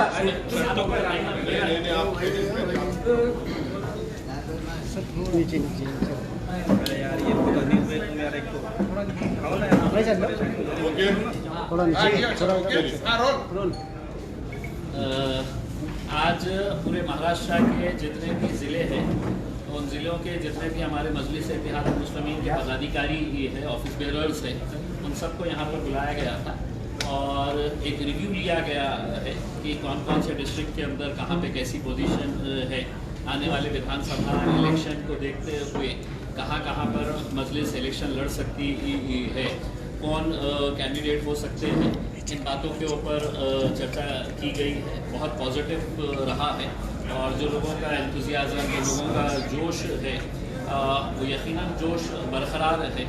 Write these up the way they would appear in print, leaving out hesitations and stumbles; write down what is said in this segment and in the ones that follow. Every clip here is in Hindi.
आज पूरे महाराष्ट्र के जितने भी ज़िले हैं उन ज़िलों के जितने भी हमारे मजलिस इत्तेहाद मुस्लिमीन के पदाधिकारी है, ऑफिस बेरर्स हैं, उन सबको यहाँ पर बुलाया गया था और एक रिव्यू लिया गया है कि कौन कौन से डिस्ट्रिक्ट के अंदर कहाँ पे कैसी पोजीशन है, आने वाले विधानसभा इलेक्शन को देखते हुए कहाँ कहाँ पर मजलिस इलेक्शन लड़ सकती है, कौन कैंडिडेट हो सकते हैं, इन बातों के ऊपर चर्चा की गई है। बहुत पॉजिटिव रहा है और जो लोगों का एंथुजियाज़म, जो लोगों का जोश है वो यकीनन जोश बरकरार है।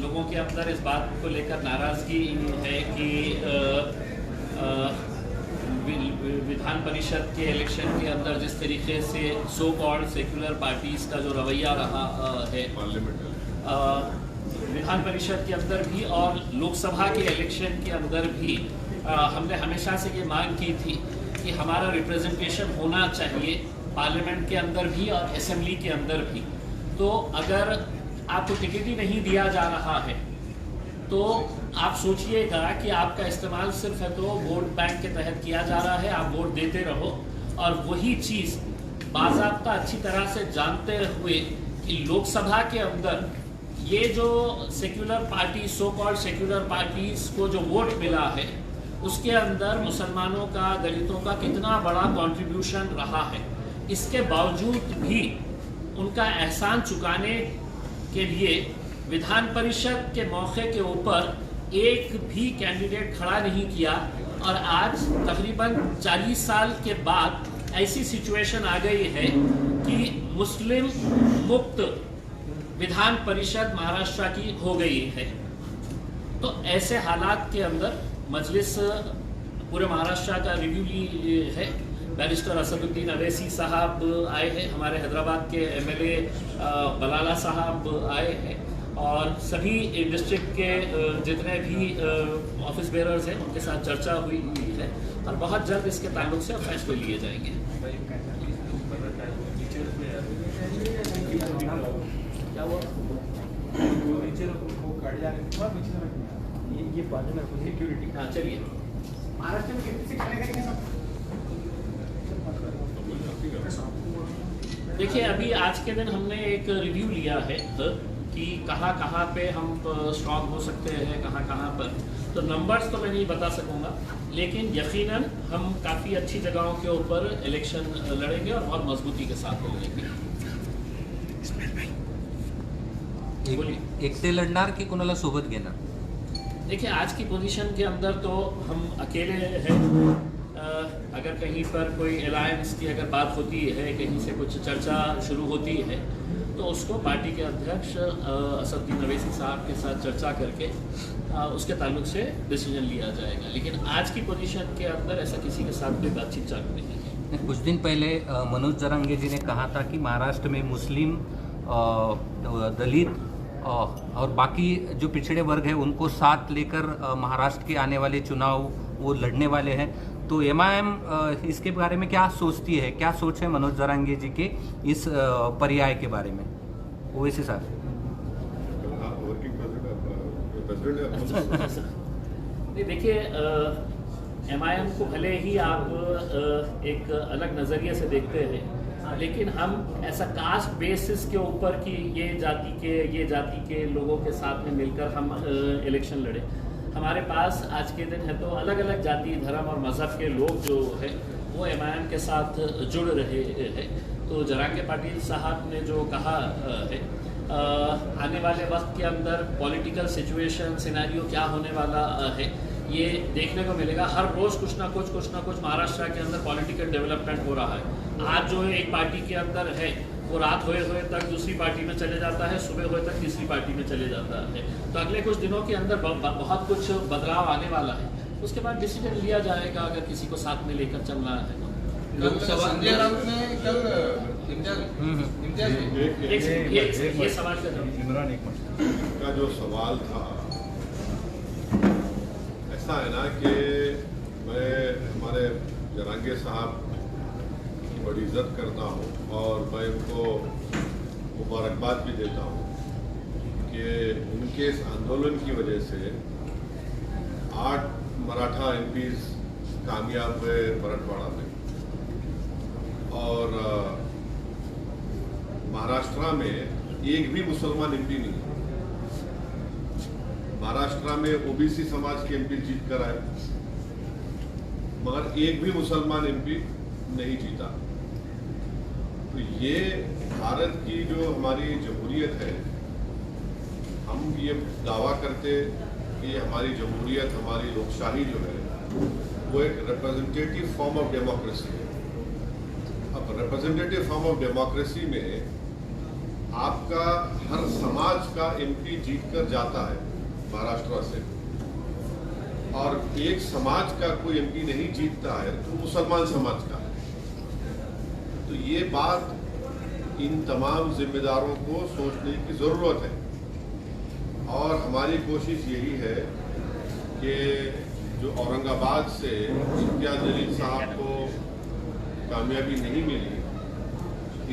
लोगों के अंदर इस बात को लेकर नाराज़गी है कि विधान परिषद के इलेक्शन के अंदर जिस तरीके से सो कॉल्ड सेक्युलर पार्टीज़ का जो रवैया रहा है विधान परिषद के अंदर भी और लोकसभा के इलेक्शन के अंदर भी, हमने हमेशा से ये मांग की थी कि हमारा रिप्रेजेंटेशन होना चाहिए पार्लियामेंट के अंदर भी और असेंबली के अंदर भी। तो अगर आपको टिकट ही नहीं दिया जा रहा है तो आप सोचिएगा कि आपका इस्तेमाल सिर्फ है तो वोट बैंक के तहत किया जा रहा है, आप वोट देते रहो और वही चीज़ बाज़ाब्ता अच्छी तरह से जानते हुए कि लोकसभा के अंदर ये जो secular party, so called secular parties को जो वोट मिला है उसके अंदर मुसलमानों का, दलितों का कितना बड़ा कंट्रीब्यूशन रहा है, इसके बावजूद भी उनका एहसान चुकाने के लिए विधान परिषद के मौके के ऊपर एक भी कैंडिडेट खड़ा नहीं किया और आज तकरीबन 40 साल के बाद ऐसी सिचुएशन आ गई है कि मुस्लिम मुक्त विधान परिषद महाराष्ट्र की हो गई है। तो ऐसे हालात के अंदर मजलिस पूरे महाराष्ट्र का रिव्यू है। बैरिस्टर असदुद्दीन अवैसी साहब आए हैं, हमारे हैदराबाद के एमएलए बलाला साहब आए हैं और सभी डिस्ट्रिक्ट के जितने भी ऑफिस बेरर्स हैं उनके साथ चर्चा हुई है और बहुत जल्द इसके ताल्लुक से फैसले लिए जाएंगे। हाँ चलिए, महाराष्ट्र में कितनी सीट मिलेगा? देखिए अभी आज के दिन हमने एक रिव्यू लिया है कि कहाँ कहाँ पे हम स्ट्रॉन्ग हो सकते हैं, कहाँ कहाँ पर। तो नंबर्स तो मैं नहीं बता सकूँगा लेकिन यकीनन हम काफ़ी अच्छी जगहों के ऊपर इलेक्शन लड़ेंगे और बहुत मजबूती के साथ लड़ेंगे। एकटे लढणार की कोणाला सोबत घेणार? देखिए आज की पोजीशन के अंदर तो हम अकेले हैं। अगर कहीं पर कोई अलायंस की अगर बात होती है, कहीं से कुछ चर्चा शुरू होती है तो उसको पार्टी के अध्यक्ष असदुद्दीन अवैसी साहब के साथ चर्चा करके उसके ताल्लुक से डिसीजन लिया जाएगा। लेकिन आज की पोजीशन के अंदर ऐसा किसी के साथ कोई बातचीत चालू नहीं है। कुछ दिन पहले मनोज जरांगे जी ने कहा था कि महाराष्ट्र में मुस्लिम, दलित और बाकी जो पिछड़े वर्ग है उनको साथ लेकर महाराष्ट्र के आने वाले चुनाव वो लड़ने वाले हैं। तो एमआईएम इसके बारे में क्या सोचती है, क्या सोच है मनोज जरांगे जी के इस पर्याय के बारे में? ओवैसी साहब, देखिए एमआईएम को भले ही आप एक अलग नज़रिए से देखते हैं लेकिन हम ऐसा कास्ट बेसिस के ऊपर कि ये जाति के लोगों के साथ में मिलकर हम इलेक्शन लड़े। हमारे पास आज के दिन है तो अलग अलग जाति, धर्म और मज़हब के लोग जो है वो एमआईएम के साथ जुड़ रहे हैं। तो जरांगे पाटिल साहब ने जो कहा है आने वाले वक्त के अंदर पॉलिटिकल सिचुएशन सिनेरियो क्या होने वाला है ये देखने को मिलेगा। हर रोज़ कुछ ना कुछ महाराष्ट्र के अंदर पॉलिटिकल डेवलपमेंट हो रहा है। आज जो है एक पार्टी के अंदर है वो रात होए तक दूसरी पार्टी में चले जाता है, सुबह होए तक तीसरी पार्टी में चले जाता है। तो अगले कुछ दिनों के अंदर बहुत कुछ बदलाव आने वाला है। उसके बाद डिसीजन लिया जाएगा अगर किसी को साथ में लेकर चलना है तो। संजय राउत ने कल ये सवाल का जो सवाल था ऐसा है ना कि मैं हमारे जरांगे साहब की बड़ी इज्जत करता हूँ और मैं उनको मुबारकबाद भी देता हूँ कि उनके इस आंदोलन की वजह से 8 मराठा एमपीज कामयाब हुए मराठवाड़ा में और महाराष्ट्र में एक भी मुसलमान एमपी नहीं है। महाराष्ट्र में ओबीसी समाज के एमपी जीत कर आए मगर एक भी मुसलमान एमपी नहीं जीता। तो ये भारत की जो हमारी जमहूरियत है, हम ये दावा करते कि हमारी जमहूरियत, हमारी लोकशाही जो है वो एक रिप्रेजेंटेटिव फॉर्म ऑफ डेमोक्रेसी है। अब रिप्रेजेंटेटिव फॉर्म ऑफ डेमोक्रेसी में आपका हर समाज का एमपी जीत कर जाता है महाराष्ट्र से, और एक समाज का कोई एमपी नहीं जीतता है तो मुसलमान समाज का है। तो ये बात इन तमाम जिम्मेदारों को सोचने की जरूरत है और हमारी कोशिश यही है कि जो औरंगाबाद से इम्तियाज जलील साहब को कामयाबी नहीं मिली,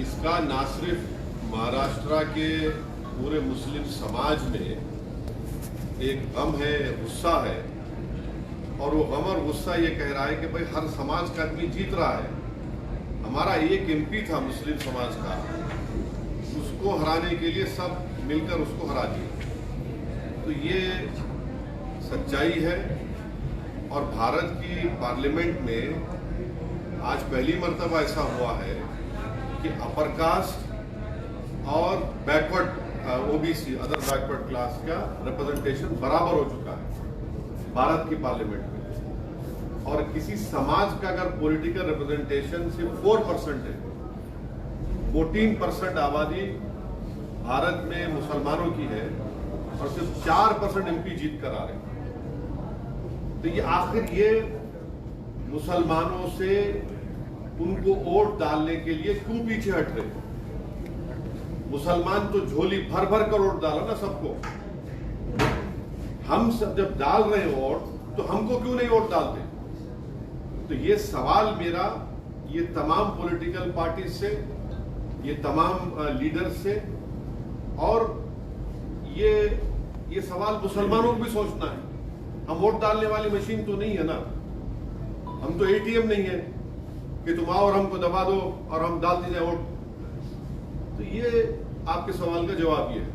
इसका ना सिर्फ महाराष्ट्र के पूरे मुस्लिम समाज में एक गम है, गुस्सा है, और वो गम और गुस्सा ये कह रहा है कि भाई हर समाज का आदमी जीत रहा है। हमारा एक एमपी था मुस्लिम समाज का, उसको हराने के लिए सब मिलकर उसको हरा दिया। तो ये सच्चाई है और भारत की पार्लियामेंट में आज पहली मर्तबा ऐसा हुआ है कि अपर कास्ट और backward OBC, other backward class का रिप्रेजेंटेशन बराबर हो चुका है भारत की पार्लियामेंट में। और किसी समाज का अगर पॉलिटिकल रिप्रेजेंटेशन सिर्फ 4% है, 14% आबादी भारत में मुसलमानों की है और सिर्फ 4% एमपी जीत कर आ रहे हैं। तो ये आखिर ये मुसलमानों से उनको वोट डालने के लिए क्यों पीछे हट रहे हैं? मुसलमान तो झोली भर भर कर वोट डाला ना सबको। हम सब जब डाल रहे हैं वोट तो हमको क्यों नहीं वोट डालते? तो ये सवाल मेरा ये तमाम पॉलिटिकल पार्टी से, ये तमाम लीडर से, और ये सवाल मुसलमानों को भी सोचना है। हम वोट डालने वाली मशीन तो नहीं है ना, हम तो एटीएम नहीं है कि तुम आओ और हमको दबा दो और हम डालते जाए वोट। तो ये आपके सवाल का जवाब ये है।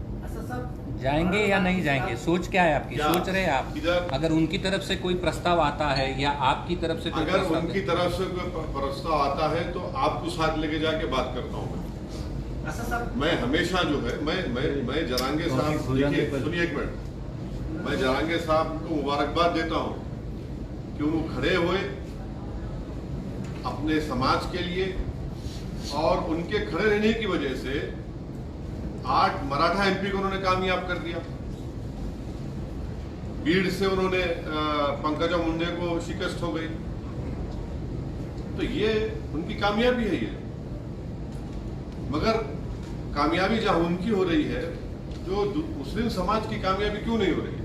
जाएंगे या नहीं जाएंगे, सोच क्या है आपकी? सोच रहे हैं आप अगर उनकी तरफ से कोई प्रस्ताव आता है या आपकी तरफ से कोई अगर प्रस्ताव उनकी तरफ से कोई प्रस्ताव आता है तो आपको साथ लेके जाके बात करता हूँ। मैं हमेशा जो है मैं जरांगे साहब, सुनिए एक मिनट, मैं जरांगे साहब को मुबारकबाद देता हूँ कि वो खड़े हुए अपने समाज के लिए, और उनके खड़े रहने की वजह से 8 मराठा एमपी को उन्होंने कामयाब कर दिया। बीड़ से उन्होंने पंकजा मुंडे को शिकस्त हो गई। तो ये उनकी कामयाबी है। ये मगर कामयाबी जहां उनकी हो रही है, जो मुस्लिम समाज की कामयाबी क्यों नहीं हो रही है?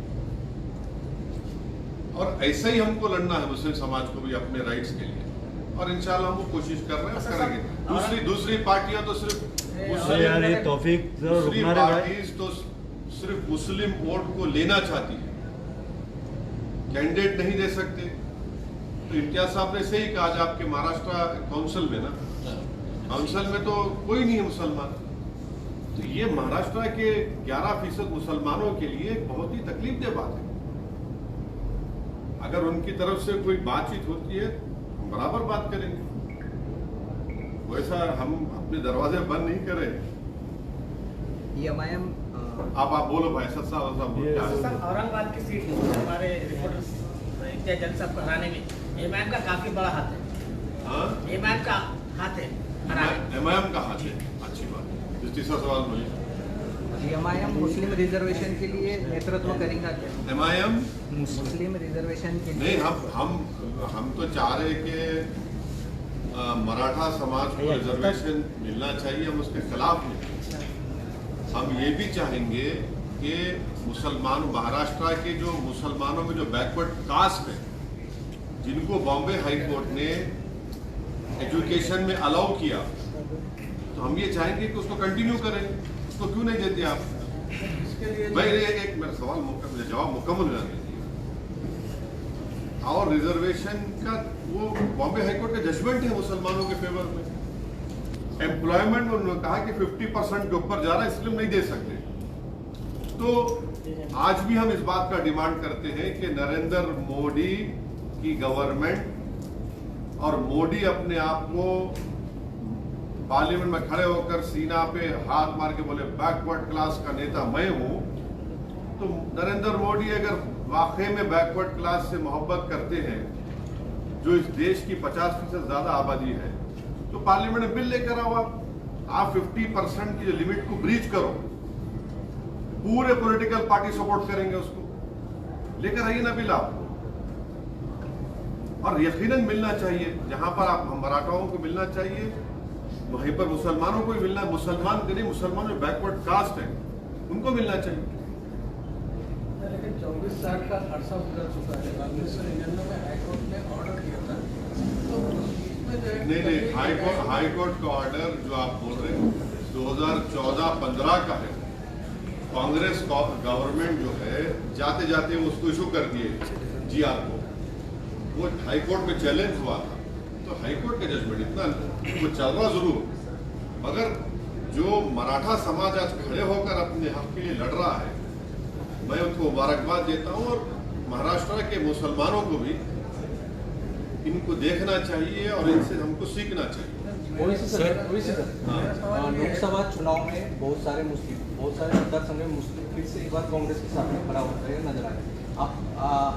और ऐसा ही हमको लड़ना है मुस्लिम समाज को भी अपने राइट्स के लिए, और इंशाल्लाह हम वो कोशिश कर रहे हैं, करेंगे। दूसरी पार्टियां तो सिर्फ दूसरी पार्टीज तो सिर्फ मुस्लिम वोट को लेना चाहती है, कैंडिडेट नहीं दे सकते। तो इम्तियाज साहब ने सही कहा, आज आपके महाराष्ट्र काउंसिल में ना, काउंसिल में तो कोई नहीं है मुसलमान। तो ये महाराष्ट्र के 11% मुसलमानों के लिए बहुत ही तकलीफदेह बात है। अगर उनकी तरफ से कोई बातचीत होती है, हम बराबर बात करेंगे। वैसा हम अपने दरवाजे बंद नहीं करें। आप बोलो भाई, सर औरंगाबाद की सीट हमारे रिपोर्टर्स इम्तियाज जलील साहब को हराने में एमआईएम का काफी बड़ा हाथ है। एमआईएम का हाथ है, एमआईएम का हाथ है, अच्छी बात है। तीसरा सवाल बोलिए। एमआईएम मुस्लिम रिजर्वेशन के लिए नेतृत्व करेगा क्या? एमआईएम मुस्लिम रिजर्वेशन के लिए नहीं, हम तो चाह रहे कि मराठा समाज को रिजर्वेशन मिलना चाहिए, हम उसके खिलाफ नहीं। हम ये भी चाहेंगे कि मुसलमान महाराष्ट्र के जो मुसलमानों में जो बैकवर्ड कास्ट है, जिनको बॉम्बे हाई कोर्ट ने एजुकेशन में अलाउ किया, तो हम ये चाहेंगे कि उसको कंटिन्यू करें। उसको क्यों नहीं देते आप? भाई एक मेरा सवाल मुझे जवाब मुकम्मल होना दीजिए। और रिजर्वेशन का वो बॉम्बे हाईकोर्ट का जजमेंट है मुसलमानों के फेवर में। एम्प्लॉयमेंट में उन्होंने कहा कि 50% के ऊपर जा रहा है, इसलिए नहीं दे सकते। तो आज भी हम इस बात का डिमांड करते हैं कि नरेंद्र मोदी की गवर्नमेंट और मोदी अपने आप को पार्लियामेंट में खड़े होकर सीना पे हाथ मार के बोले बैकवर्ड क्लास का नेता मैं हूं, तो नरेंद्र मोदी अगर वाकई में बैकवर्ड क्लास से मोहब्बत करते हैं, जो इस देश की 50% ज्यादा आबादी है, तो पार्लियामेंट में बिल लेकर आओ। आप 50% की जो लिमिट को ब्रीच करो, पूरे पॉलिटिकल पार्टी सपोर्ट करेंगे उसको। लेकर आइए ना बिल आप, और यकीनन मिलना चाहिए। जहां पर आप हम मराठाओं को मिलना चाहिए, वहीं पर मुसलमानों को भी मिलना है। मुसलमान के नहीं, मुसलमान जो बैकवर्ड कास्ट है उनको मिलना चाहिए। लेकिन 24-60 का अरसा गुजर चुका है। 1999 में हाईकोर्ट ने ऑर्डर किया था, तो नहीं, हाईकोर्ट का ऑर्डर जो आप बोल रहे हैं 2014-15 का है। कांग्रेस गवर्नमेंट जो है जाते जाते उसको इशू कर दिए जीआर को। वो हाईकोर्ट में चैलेंज हुआ था, तो हाईकोर्ट का जजमेंट इतना वो चल रहा जरूर, मगर जो मराठा समाज आज खड़े होकर अपने हक के लिए लड़ रहा है, मैं उनको मुबारकबाद देता हूं। और महाराष्ट्र के मुसलमानों को भी इनको देखना चाहिए और इनसे हमको सीखना चाहिए। लोकसभा चुनाव में बहुत सारे मतदार संघ में मुस्लिम फिर से एक बार कांग्रेस के सामने खड़ा होता है नजर आए।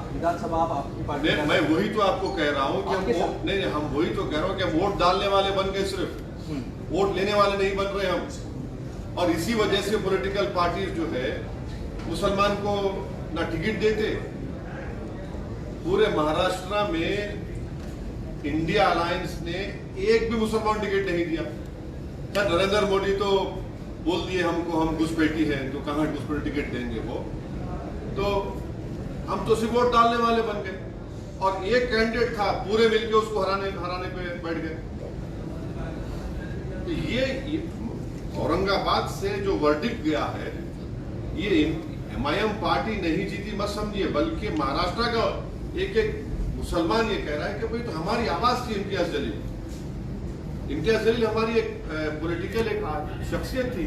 विधानसभा आप आपकी पार्टी, मैं वही तो आपको कह रहा हूँ कि हम वही तो कह रहा हूँ कि हम वोट डालने वाले बन गए, सिर्फ वोट लेने वाले नहीं बन रहे हम। और इसी वजह से पॉलिटिकल पार्टी जो है मुसलमान को ना टिकट देते। पूरे महाराष्ट्र में इंडिया अलायंस ने एक भी मुसलमान टिकट नहीं दिया। नरेंद्र मोदी तो बोल दिए हमको हम घुसपैठी हैं, तो कहां घुसपैठी टिकट देंगे वो। तो हम तो सिर्फ वोट डालने वाले बन गए, और एक कैंडिडेट था, पूरे मिलके उसको हराने पे बैठ गए। तो ये औरंगाबाद से जो वर्डिक्ट गया है, ये एमआईएम पार्टी नहीं जीती मत समझिए, बल्कि महाराष्ट्र का एक मुसलमान ये कह रहा है कि भाई तो हमारी आवाज थी इम्तियाज जलील। इम्तियाज जलील हमारी एक पॉलिटिकल एक शख्सियत थी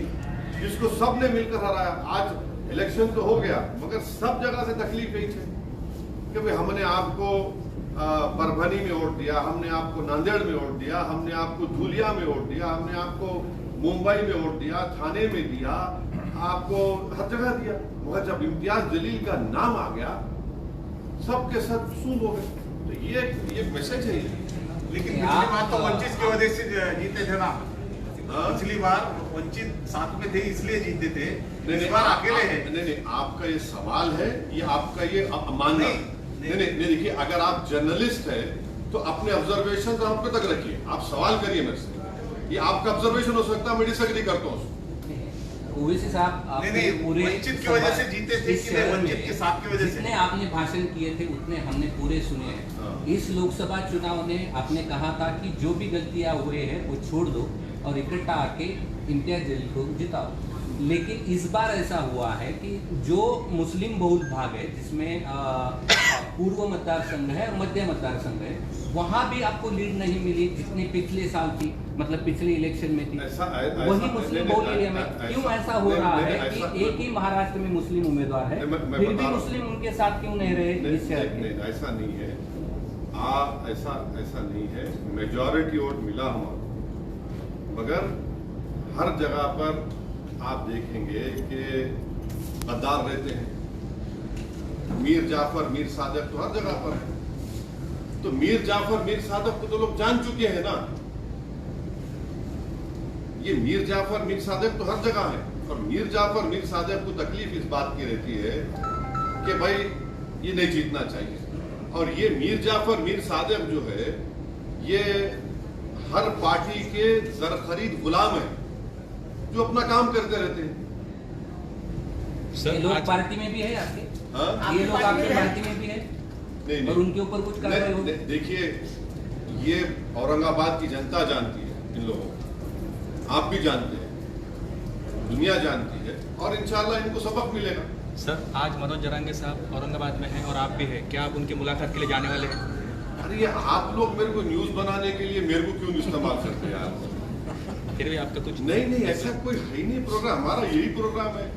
जिसको सबने मिलकर हराया। आज इलेक्शन तो हो गया, मगर सब जगह से तकलीफ यही थी कि भाई हमने आपको परभनी में वोट दिया, हमने आपको नांदेड़ में वोट दिया, हमने आपको धुलिया में वोट दिया, हमने आपको मुंबई में वोट दिया, थाने में दिया, आपको हर जगह दिया। मगर जब इम्तियाज जलील का नाम आ गया, सबके सब सूद हो गए। तो ये मैसेज है। लेकिन पिछली बार तो वंचित की वजह से जीते थे ना। पिछली बार वंचित साथ में थे इसलिए जीते थे, इस बार अकेले हैं। नहीं, आपका ये सवाल है, ये आपका ये मानना नहीं। देखिए, अगर आप जर्नलिस्ट है तो अपने ऑब्जर्वेशन आपको तक रखिए, आप सवाल करिए मेरे से। ये आपका ऑब्जर्वेशन हो सकता है, मैं डिसएग्री करता हूँ। ओवैसी साहब, नहीं, पूरे वंचित की वजह से जीते थे कि नहीं वंचित के साथ की वजह से? जितने आपने भाषण किए थे उतने हमने पूरे सुने हैं। इस लोकसभा चुनाव में आपने कहा था कि जो भी गलतियां हुए हैं वो छोड़ दो और इकट्ठा आके इम्तियाज जलील को जिताओ। लेकिन इस बार ऐसा हुआ है कि जो मुस्लिम बहुल भाग है, जिसमें पूर्व मतदार संघ है और मध्य मतदार संघ है, वहां भी आपको लीड नहीं मिली जितनी पिछले साल थी, मतलब पिछले इलेक्शन में थी। वही मुस्लिम बहुल एरिया में क्यों ऐसा हो रहा है कि एक ही महाराष्ट्र में मुस्लिम उम्मीदवार है, फिर भी मुस्लिम उनके साथ क्यों नहीं रहे? ऐसा नहीं है, ऐसा नहीं है। मेजॉरिटी वोट मिला हमारा, मगर हर जगह पर आप देखेंगे कि गद्दार रहते हैं। मीर जाफर, मीर सादक तो हर जगह पर है। तो मीर जाफर, मीर सादक को तो लोग जान चुके हैं ना। ये मीर जाफर, मीर सादक तो हर जगह है। और मीर जाफर, मीर सादक को तकलीफ इस बात की रहती है कि भाई ये नहीं जीतना चाहिए। और ये मीर जाफर, मीर सादक जो है, ये हर पार्टी के जरखरीद गुलाम है जो अपना काम करते रहते हैं। ये लोग पार्टी में भी है आपके? ये लोग आपकी पार्टी में भी है? नहीं, और उनके ऊपर कुछ कार्रवाई हो? देखिए, ये औरंगाबाद की जनता जानती है इन लोगों को, आप भी जानते हैं, दुनिया जानती है, और इंशाल्लाह इनको सबक मिलेगा। सर, आज मनोज जरांगे साहब औरंगाबाद में हैं और आप भी हैं, क्या आप उनकी मुलाकात के लिए जाने वाले हैं? अरे ये आप लोग मेरे को न्यूज बनाने के लिए मेरे को क्यों इस्तेमाल करते हैं यार? फिर भी आपका कुछ नहीं, ऐसा कोई है ही नहीं प्रोग्राम, हमारा यही प्रोग्राम है।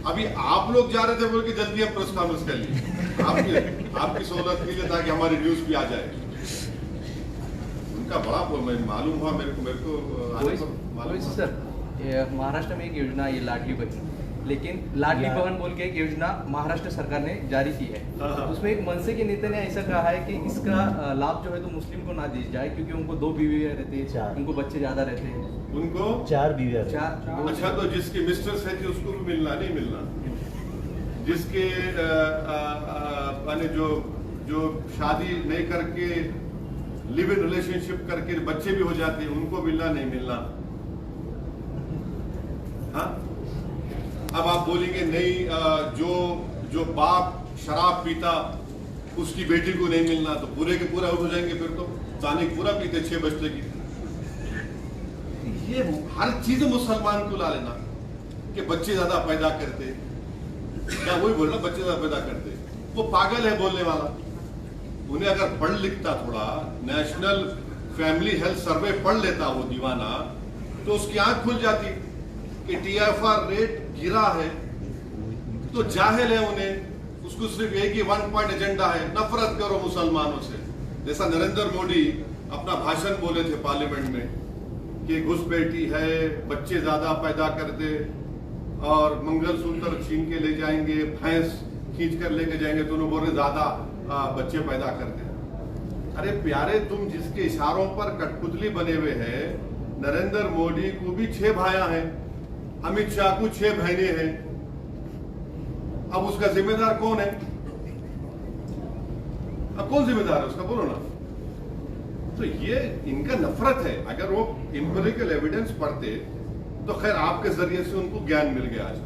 अभी आप लोग जा रहे थे बोल के जल्दी हम प्रेस कॉन्फ्रेंस कर लिए आपकी सहूलत के लिए, ताकि हमारी न्यूज भी आ जाए। उनका बड़ा मालूम हुआ मेरे को मालूम हुआ। सर, महाराष्ट्र में एक योजना है, ये लाडली बहन, लेकिन लाडली बहन बोल के एक योजना महाराष्ट्र सरकार ने जारी की है। उसमें एक मनसे के नेता ने ऐसा कहा है कि इसका लाभ जो है तो मुस्लिम को ना दी जाए, क्योंकि उनको 2 बीवियां रहती है, उनको बच्चे ज्यादा रहते हैं। उनको 4 बीवियां। अच्छा, तो जिसकी मिस्ट्रेस है कि उसको भी मिलना नहीं मिलना, जिसके माने जो शादी नहीं करके लिव इन रिलेशनशिप करके बच्चे भी हो जाते हैं, उनको मिलना नहीं मिलना। हाँ, अब आप बोलेंगे नहीं, जो बाप शराब पीता उसकी बेटी को नहीं मिलना, तो पूरे के पूरा उठ हो जाएंगे फिर तो तानिक पूरा पीते 6 बजे की। ये हर चीज मुसलमान को ला लेना कि बच्चे ज्यादा पैदा करते, क्या वही बोल रहा बच्चे ज्यादा पैदा करते, वो पागल है बोलने वाला। उन्हें अगर पढ़ लिखता, थोड़ा नेशनल फैमिली हेल्थ सर्वे पढ़ लेता वो दीवाना, तो उसकी आंख खुल जाती कि TFR रेट गिरा है। तो जाहिल है उन्हें, उसको सिर्फ एक ही 1 पॉइंट एजेंडा है, नफरत करो मुसलमानों से। जैसा नरेंद्र मोदी अपना भाषण बोले थे पार्लियामेंट में कि घुसपैठी है, बच्चे ज्यादा पैदा कर दे, और मंगलसूत्र छीन के ले जाएंगे, भैंस खींच कर लेके जाएंगे, तो उन्होंने बोले ज्यादा बच्चे पैदा कर दे। अरे प्यारे, तुम जिसके इशारों पर कठपुतली बने हुए हैं, नरेंद्र मोदी को भी 6 भाइयां हैं, अमित शाह को 6 बहनें हैं। अब उसका जिम्मेदार कौन है? अब कौन जिम्मेदार है उसका, बोलो ना। तो ये इनका नफरत है। अगर वो एम्पिरिकल एविडेंस पढ़ते तो खैर आपके जरिए से उनको ज्ञान मिल गया आज।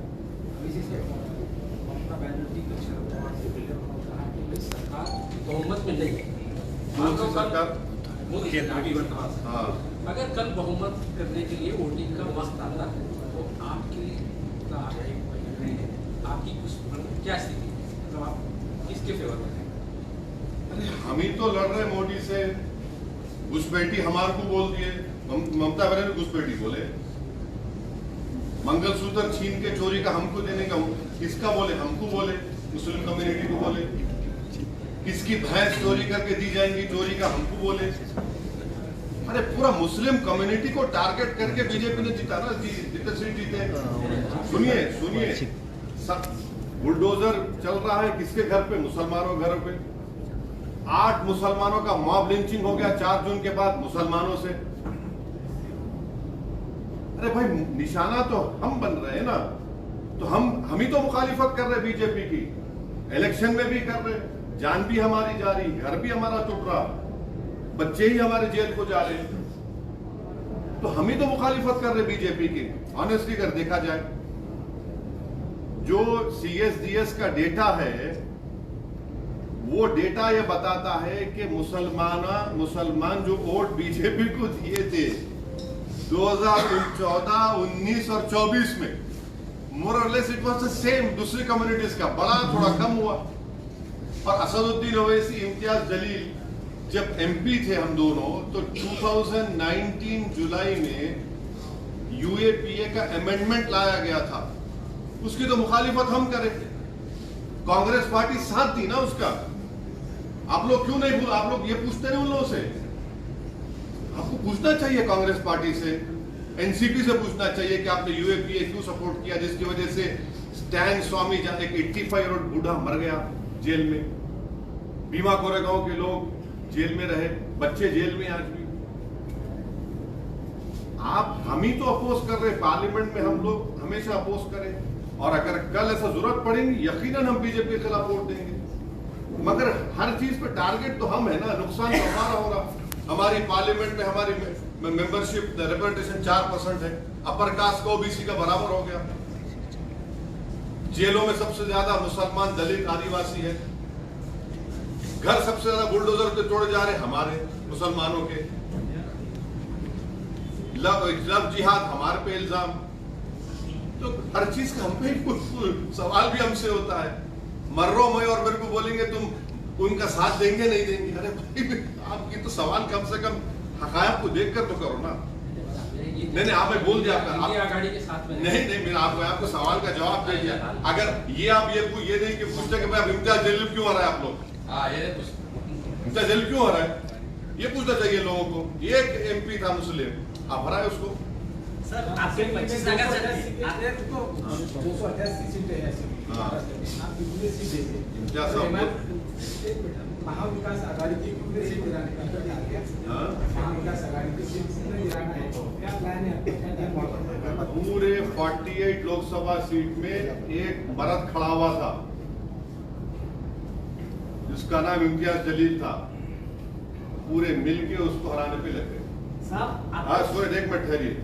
बहुमत मिलेगी सरकार, हाँ, अगर कल बहुमत करने के लिए वोटिंग का वक्त आता है तो आपकी कुछ क्या स्थिति है, मतलब आप किसके फेवर में हैं? अरे हम ही तो लड़ रहे मोदी से। घुसपैठी हमारे को बोल दिए, ममता बनर्जी घुसपैठी बोले, मंगलसूत्र छीन के चोरी का हमको देने का किसका बोले, हमको बोले, मुस्लिम कम्युनिटी को बोले, किसकी भैंस चोरी करके दी जाएंगी, चोरी का हमको बोले। अरे पूरा मुस्लिम कम्युनिटी को टारगेट करके बीजेपी ने जीता ना, जितने सीट जीते। सुनिए, बुलडोजर चल रहा है किसके घर पे? मुसलमानों घर पे। 8 मुसलमानों का मॉब लिंचिंग हो गया 4 जून के बाद मुसलमानों से। अरे भाई, निशाना तो हम बन रहे हैं ना, तो हम ही तो मुखालिफत कर रहे बीजेपी की, इलेक्शन में भी कर रहे, जान भी हमारी जा रही, घर भी हमारा टूट रहा, बच्चे ही हमारे जेल को जा रहे, तो हम ही तो मुखालिफत कर रहे बीजेपी की। ऑनेस्टली अगर देखा जाए, जो CSDS का डेटा है, वो डेटा ये बताता है कि मुसलमान जो वोट बीजेपी को दिए थे 2014, 19 और 24 में, मोर और less it was the same. दूसरी कम्युनिटीज का बड़ा थोड़ा कम हुआ। और असदुद्दीन ओवैसी, इम्तियाज जलील जब MP थे हम दोनों, तो 2019 जुलाई में UAPA का अमेंडमेंट लाया गया था, उसकी तो मुखालिफत हम करे थे, कांग्रेस पार्टी साथ थी ना उसका। आप लोग क्यों नहीं आप लोग ये पूछते नहीं उन लोगों से? आपको पूछना चाहिए कांग्रेस पार्टी से, NCP से पूछना चाहिए कि आपने UAPA क्यों सपोर्ट किया, जिसकी वजह से स्टैन स्वामी जहां एक 85 ईयर ओल्ड बूढ़ा मर गया जेल में, भीमा कोरेगांव के लोग जेल में रहे, बच्चे जेल में आज भी। हम ही तो अपोज कर रहे, पार्लियामेंट में हम लोग हमेशा अपोज करें, और अगर कल ऐसा जरूरत पड़ेगी यकीनन हम बीजेपी के खिलाफ वोट देंगे। मगर हर चीज पे टारगेट तो हम है ना, नुकसान तो हमारा हो रहा। हमारी पार्लियामेंट में हमारी मेंबरशिप रिप्रेजेंटेशन 4% है, अपर कास्ट का OBC का बराबर हो गया। जेलों में सबसे ज्यादा मुसलमान, दलित, आदिवासी है। घर सबसे ज्यादा बुलडोजर पे तोड़े जा रहे हमारे मुसलमानों के। लव जिहाद हमारे पे इल्जाम। तो हर चीज का हम पे सवाल भी हमसे होता है। मर्रो मैं और मेरे को बोलेंगे तुम उनका साथ देंगे नहीं देंगे। अरे भाई आपकी तो सवाल कम से कम हकायक को देखकर तो करो ना। नहीं आप मैं बोल दिया आघाड़ी के साथ में नहीं मैंने आपको सवाल का जवाब दे दिया। अगर ये आप ये नहीं कि पूछते कि भाई इम्तियाज जलील क्यों आ रहा है आप लोग, इम्तियाज जलील क्यों आ रहा है, ये पूछना चाहिए लोगों को। ये एक MP था मुस्लिम, आप हराए उसको। सर आपके 25 नगर से 288 सीटें हैं ऐसे। आप कितने सीटें थे? इम्तियाज साहब महाविकास आघाड़ी की कितने सीट गिराने का प्लान है? महाविकास आघाड़ी की सीट कितने गिराना है? क्या प्लान है आपका? पूरे 48 लोकसभा सीट में एक मर्द खड़ा हुआ था जिसका नाम इम्तियाज जलील था। पूरे मिलके उसको हराने पे लगे। साहब सॉरी एक मिनट ठहरिए।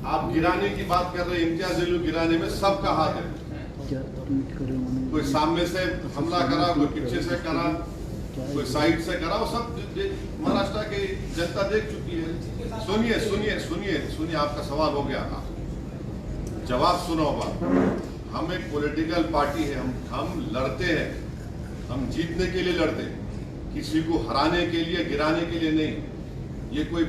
आप गिराने की बात कर रहे हैं, इम्तियाज जलील गिराने में सबका हाथ है। कोई सामने से हमला करा, कोई पीछे से करा, कोई साइड से करा, वो सब महाराष्ट्र की जनता देख चुकी है। सुनिए सुनिए सुनिए सुनिए, आपका सवाल हो गया, जवाब सुनो। बात हम एक पॉलिटिकल पार्टी है, हम लड़ते हैं, हम जीतने के लिए लड़ते हैं, किसी को हराने के लिए गिराने के लिए नहीं। ये कोई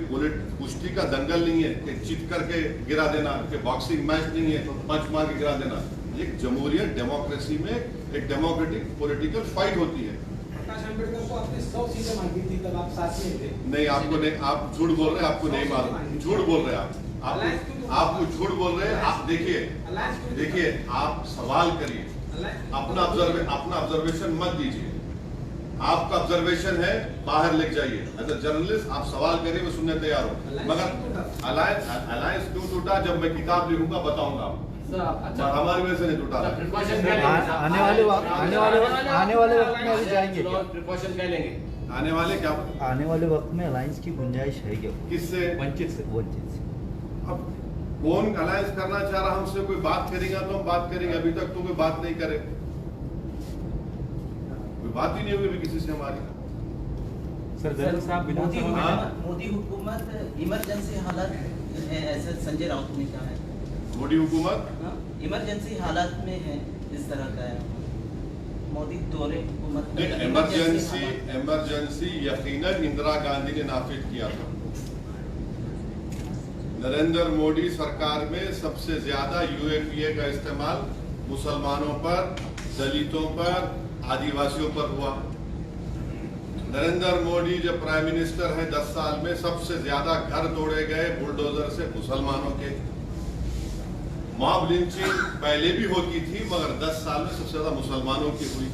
कुश्ती का दंगल नहीं है कि जीत करके गिरा देना, कि बॉक्सिंग मैच नहीं है पंच मार के गिरा देना। एक जमहूरियत डेमोक्रेसी में एक डेमोक्रेटिक पॉलिटिकल फाइट होती है। प्रकाश अम्बेडकर को आपने 100 सीटें मांगी थी, तब आप साथ में थे। नहीं आपको नहीं, आप झूठ बोल रहे हैं, आपको नहीं मालूम, झूठ बोल रहे हैं आपको झूठ बोल रहे हैं। आप देखिए आप सवाल करिए, अपना ऑब्जर्वेशन मत दीजिए। आपका ऑब्जर्वेशन है बाहर लेके जाइए। एज अ जर्नलिस्ट आप सवाल करिए, मैं सुनने तैयार हूँ। मगर अलायंस क्यों टूटा, जब मैं किताब लिखूंगा बताऊंगा। हमारी वजह से नहीं टूटा। आने वाले वक्त में अभी जाएंगे क्या? प्रिकॉशन क्या लेंगे? आने वाले क्या, आने वाले वक्त में अलायंस की गुंजाइश है क्या? किससे? वंचित से। अब कौन अलायंस करना चाह रहा, हमसे कोई बात करेगा तो हम बात करेंगे। अभी तक तो कोई बात नहीं करे, कोई बात ही नहीं हुई अभी किसी से हमारी। सर जलील साहब विधानसभा में मोदी हुकूमत इमरजेंसी हालात है, ऐसे संजय राउत ने कहा है। मोदी हुकूमत इमरजेंसी हालात में है, इस तरह का है। मोदी दौरे हुकूमत इमरजेंसी यकीनन इंदिरा गांधी ने नाफिज किया था। नरेंद्र मोदी सरकार में सबसे ज्यादा UAPA का इस्तेमाल मुसलमानों पर, दलितों पर, आदिवासियों पर हुआ। नरेंद्र मोदी जब प्राइम मिनिस्टर है 10 साल में सबसे ज्यादा घर तोड़े गए बुलडोजर से मुसलमानों के। मॉब लिंचिंग पहले भी होती थी, मगर 10 साल में सबसे ज्यादा मुसलमानों की हुई।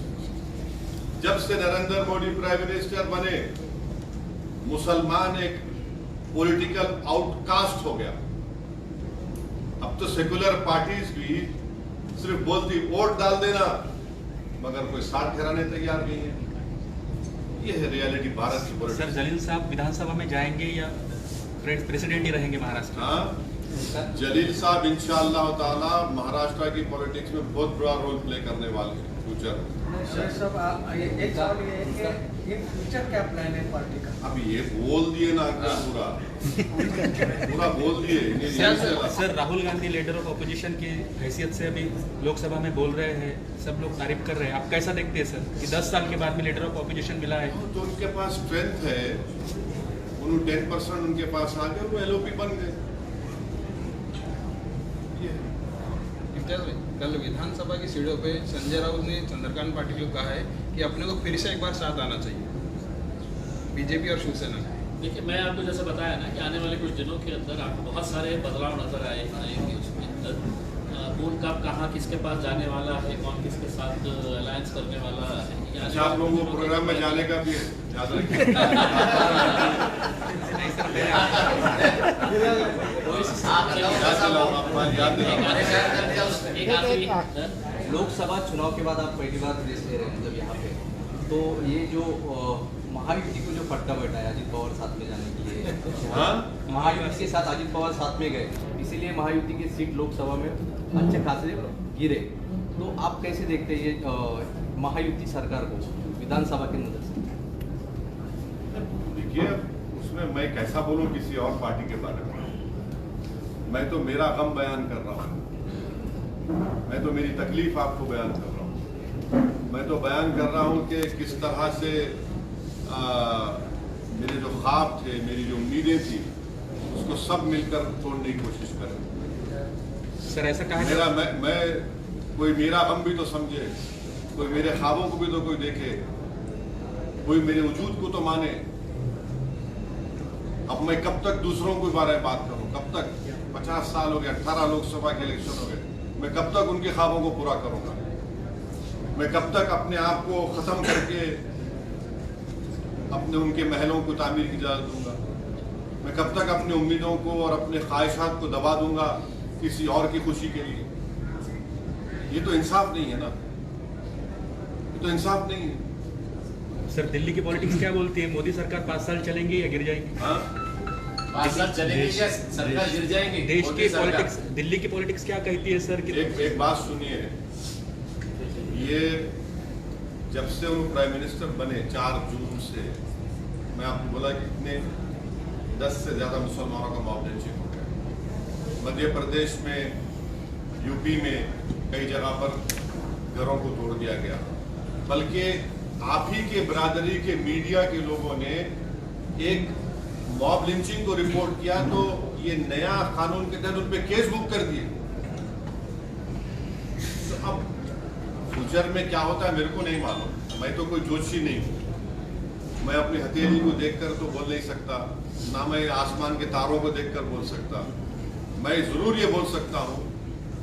जब से नरेंद्र मोदी प्राइम मिनिस्टर बने, मुसलमान एक पॉलिटिकल आउटकास्ट हो गया। अब तो सेकुलर पार्टीज भी सिर्फ बोलती वोट डाल देना, मगर कोई साथ ठहराने तैयार नहीं है। ये है रियलिटी भारत की पॉलिटिक्स। सर जलील साहब विधानसभा में जाएंगे या प्रेसिडेंट ही रहेंगे महाराष्ट्र? हाँ, जलील साहब इंशाअल्लाह ताला महाराष्ट्र की पॉलिटिक्स में बहुत बड़ा रोल प्ले करने वाले हैं फ्यूचर। सर सब एक सवाल ये है कि ये फ्यूचर क्या प्लान है पार्टी का? अब ये बोल दिए ना पूरा पूरा बोल दिए। Sir Rahul Gandhi leader of opposition की हैसियत से अभी लोकसभा में बोल रहे हैं, सब लोग तारीफ कर रहे हैं, आप कैसा देखते हैं सर कि 10 साल के बाद में लीडर ऑफ अपोजिशन मिला है? तो उनके पास स्ट्रेंथ है, उन्होंने 10% उनके पास आ गए, वो LOP बन गए। कल विधानसभा की सीढ़ियों पे संजय राउत ने चंद्रकांत पाटिल को कहा है कि अपने को फिर से एक बार साथ आना चाहिए बीजेपी और शिवसेना। देखिए मैं आपको जैसे बताया ना कि आने वाले कुछ दिनों के अंदर आपको बहुत सारे बदलाव नजर आएंगे उसके अंदर। कौन कब कहाँ किसके पास जाने वाला है, कौन किसके साथ अलायंस करने वाला है। अच्छा आप लोगों को प्रोग्राम में जाने का भी याद रखिए। लोकसभा चुनाव के बाद आप पहली बार रेस ले रहे हैं जब यहाँ पे, तो ये जो महायुति को जो फटका बैठा है अजित पवार साथ में जाने के लिए, महायुति के साथ अजित पवार साथ में गए, इसीलिए महायुति की सीट लोकसभा में अच्छे खासे गिरे। तो आप कैसे देखते हैं ये महायुति सरकार को विधानसभा के नजर से? देखिए, उसमें मैं कैसा बोलूं किसी और पार्टी के बारे में? मैं तो मेरा गम बयान कर रहा हूं, मैं तो मेरी तकलीफ आपको बयान कर रहा हूं। मैं तो बयान कर रहा हूं कि किस तरह से मेरे जो ख्वाब थे, मेरी जो उम्मीदें थी, उसको सब मिलकर तोड़ने की कोशिश करें। सर ऐसा कहा मेरा मैं कोई मेरा गम भी तो समझे, कोई मेरे ख्वाबों को भी तो कोई देखे, कोई मेरे वजूद को तो माने। अब मैं कब तक दूसरों के बारे में बात करूं? कब तक? 50 साल हो गए, 18 लोकसभा के इलेक्शन हो गए, मैं कब तक उनके ख्वाबों को पूरा करूंगा? मैं कब तक अपने आप को खत्म करके अपने उनके महलों को तामीर की इजाजत दूंगा? मैं कब तक अपनी उम्मीदों को और अपने ख्वाहिशात को दबा दूंगा किसी और की खुशी के लिए? ये तो इंसाफ नहीं है ना, ये तो इंसाफ नहीं है। सर दिल्ली की पॉलिटिक्स क्या बोलती है? मोदी सरकार 5 साल चलेंगी या गिर जाएगी? हाँ, 5 साल चलेंगे या सरकार गिर जाएंगे? देश मोदी की सरकार। पॉलिटिक्स, दिल्ली की पॉलिटिक्स क्या कहती है सर? एक बात सुनिए, ये जब से वो प्राइम मिनिस्टर बने 4 जून से, मैं आपको बोला कि इतने 10 से ज्यादा मुसलमानों का मॉब लिंचिंग हो गया। मध्य प्रदेश में, यूपी में कई जगह पर घरों को तोड़ दिया गया। बल्कि आप ही के बिरादरी के मीडिया के लोगों ने एक मॉब लिंचिंग को रिपोर्ट किया तो ये नया कानून के तहत उन पे केस बुक कर दिए। तो अब फ्यूचर में क्या होता है मेरे को नहीं मालूम, मैं तो कोई जोशी नहीं हूं। मैं अपनी हथेली को देखकर तो बोल नहीं सकता, ना मैं आसमान के तारों को देखकर बोल सकता। मैं जरूर ये बोल सकता हूं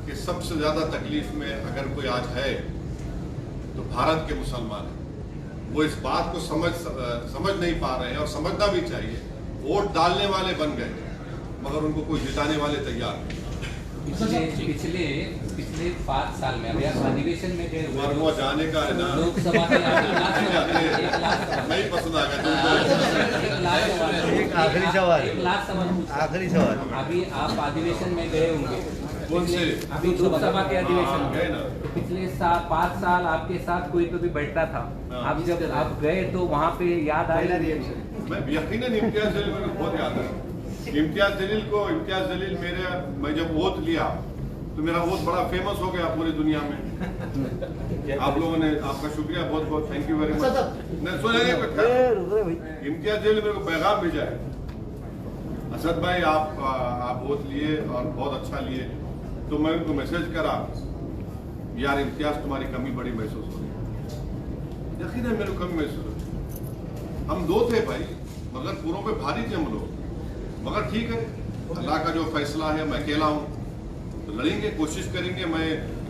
कि सबसे ज्यादा तकलीफ में अगर कोई आज है तो भारत के मुसलमान हैं। वो इस बात को समझ नहीं पा रहे हैं, और समझना भी चाहिए। वोट डालने वाले बन गए मगर उनको कोई जिताने वाले तैयार नहीं। पिछले 5 साल में अभी आप अधिवेशन में गए हुए वो जाने का है ना, लोकसभा के नहीं पसंद आ गया। एक आखिरी सवाल अभी आप अधिवेशन में गए होंगे, अभी लोकसभा के अधिवेशन गए ना। में पिछले 5 साल आपके साथ कोई तो भी बैठता था, आप जब आप गए तो वहाँ पे याद आया? मैं यकीनन इम्तियाज जलील मेरे को बहुत याद है। इम्तियाज जलील मैं जब वोट लिया तो मेरा वोट बड़ा फेमस हो गया पूरी दुनिया में। आप लोगों ने, आपका शुक्रिया, बहुत बहुत thank you very much. Imtiaz Jaleel मेरे को पैगाम भेजा है, असद भाई आप वोट लिए और बहुत अच्छा लिए। तो मैं उनको मैसेज करा, यार इम्तियाज तुम्हारी कमी बड़ी महसूस हो रही। यकीन है मेरे को कमी महसूस हो रही। हम 2 थे भाई, मगर पूरों पे भारी थे हम लोग। मगर ठीक है, अल्लाह का जो फैसला है, मैं अकेला हूँ तो लड़ेंगे, कोशिश करेंगे। मैं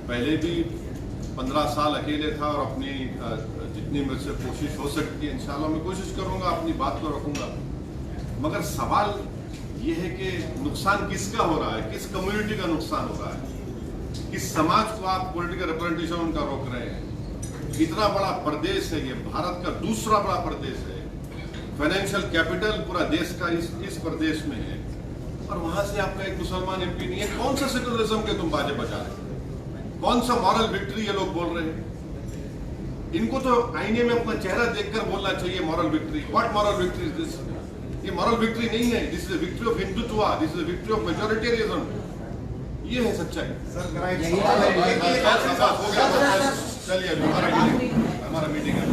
पहले भी 15 साल अकेले था और अपनी जितनी मुझसे कोशिश हो सकती है इंशाल्लाह मैं कोशिश करूँगा, अपनी बात को रखूँगा। मगर सवाल ये है कि नुकसान किसका हो रहा है, किस कम्युनिटी का नुकसान हो रहा है, किस समाज को आप पॉलिटिकल रिप्रेजेंटेशन उनका रोक रहे हैं। इतना बड़ा प्रदेश है ये, भारत का दूसरा बड़ा प्रदेश है, फाइनेंशियल कैपिटल पूरा देश का इस प्रदेश में है, और वहां से आपका एक मुसलमान एमपी नहीं है। कौन सा सेकुलरिज्म के तुम बाजे बजा रहे हैं? कौन सा मॉरल विक्ट्री ये लोग बोल रहे हैं? इनको तो आईने में अपना चेहरा देखकर बोलना चाहिए moral victory. What moral victory is this? ये मॉरल विक्ट्री नहीं है, this is victory of Hindutva, this is victory of majoritarianism. ये है सच्चाई। सर चलिए हमारा मीटिंग है।